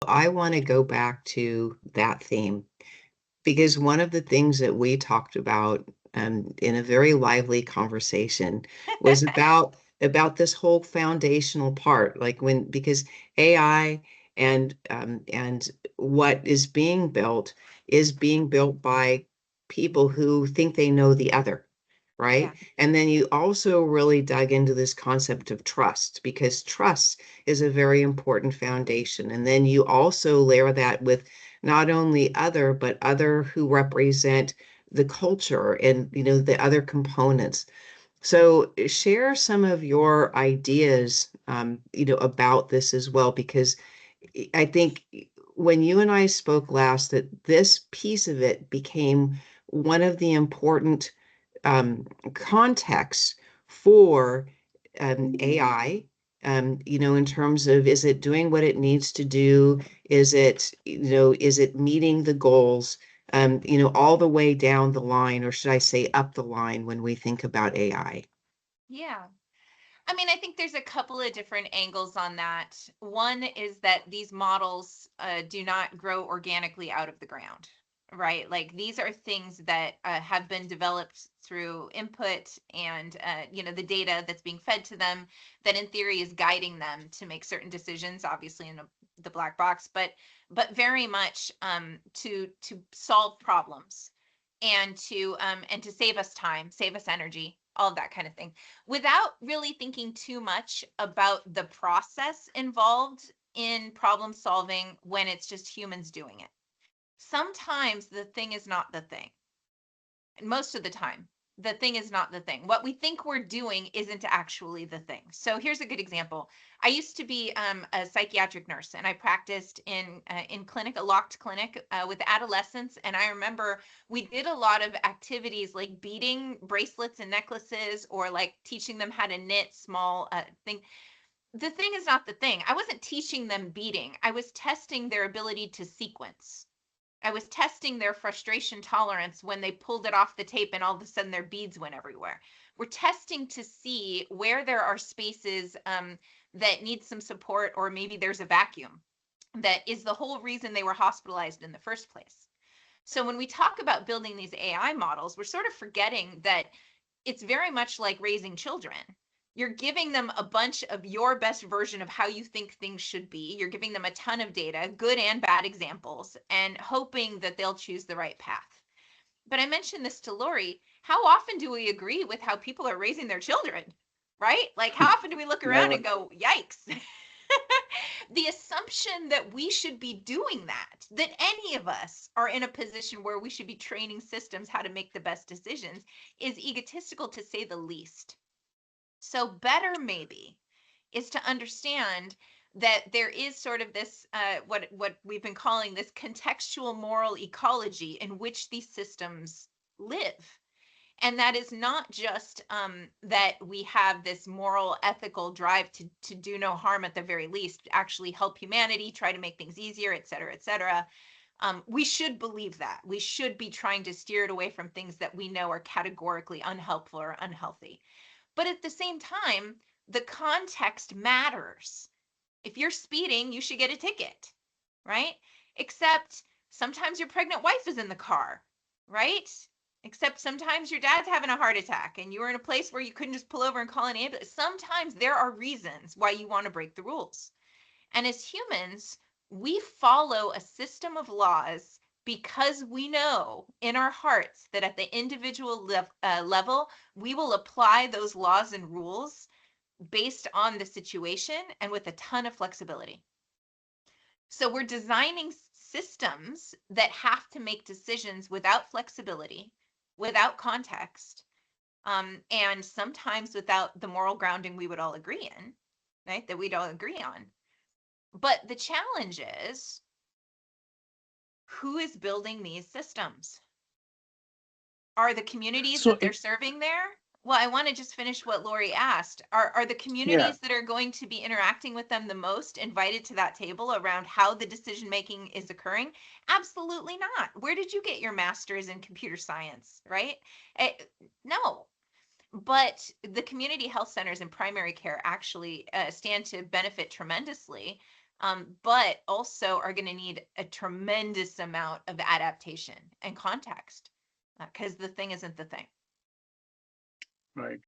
I want to go back to that theme because one of the things that we talked about in a very lively conversation was about this whole foundational part, like when because AI and what is being built by people who think they know the other, Yeah. right? And then you also really dug into this concept of trust because trust is a very important foundation. And then you also layer that with not only other, but other who represent the culture and the other components. So share some of your ideas, about this as well, because I think when you and I spoke last, that this piece of it became one of the important contexts for AI. In terms of is it doing what it needs to do? Is it meeting the goals? All the way down the line, or should I say up the line when we think about AI? Yeah. I mean, I think there's a couple of different angles on that. One is that these models do not grow organically out of the ground, right? Like these are things that have been developed through input and the data that's being fed to them that in theory is guiding them to make certain decisions, obviously in the black box, but very much to solve problems and to save us time, save us energy, all of that kind of thing without really thinking too much about the process involved in problem solving when it's just humans doing it. Sometimes the thing is not the thing. And most of the time, the thing is not the thing. What we think we're doing isn't actually the thing. So here's a good example. I used to be a psychiatric nurse, and I practiced in clinic, a locked clinic with adolescents. And I remember we did a lot of activities like beading bracelets and necklaces, or like teaching them how to knit small thing. The thing is not the thing. I wasn't teaching them beading. I was testing their ability to sequence. I was testing their frustration tolerance when they pulled it off the tape and all of a sudden their beads went everywhere. We're testing to see where there are spaces that need some support, or maybe there's a vacuum that is the whole reason they were hospitalized in the first place. So when we talk about building these AI models, we're sort of forgetting that it's very much like raising children. You're giving them a bunch of your best version of how you think things should be. You're giving them a ton of data, good and bad examples, and hoping that they'll choose the right path. But I mentioned this to Lori. How often do we agree with how people are raising their children? Right? Like, how often do we look around and Never. go, yikes? The assumption that we should be doing that any of us are in a position where we should be training systems how to make the best decisions, is egotistical to say the least. So, better maybe is to understand that there is sort of this what we've been calling this contextual moral ecology in which these systems live, and that is not just that we have this moral ethical drive to do no harm, at the very least actually help humanity, try to make things easier, et cetera, et cetera. We should believe that we should be trying to steer it away from things that we know are categorically unhelpful or unhealthy. But at the same time, the context matters. If you're speeding, you should get a ticket, right? Except sometimes your pregnant wife is in the car, right? Except sometimes your dad's having a heart attack and you were in a place where you couldn't just pull over and call an ambulance. Sometimes there are reasons why you want to break the rules. And as humans, we follow a system of laws because we know in our hearts that at the individual level, we will apply those laws and rules based on the situation and with a ton of flexibility. So we're designing systems that have to make decisions without flexibility, without context, and sometimes without the moral grounding we would all agree in, right? That we'd all agree on. But the challenge is, who is building these systems? Are the communities So that they're serving there? Well, I want to just finish what Lori asked. Are the yeah, communities that are going to be interacting with them the most invited to that table around how the decision making is occurring? Absolutely not. Where did you get your master's in computer science, right? Eh, no. But the community health centers and primary care actually stand to benefit tremendously but also are going to need a tremendous amount of adaptation and context because the thing isn't the thing. Right.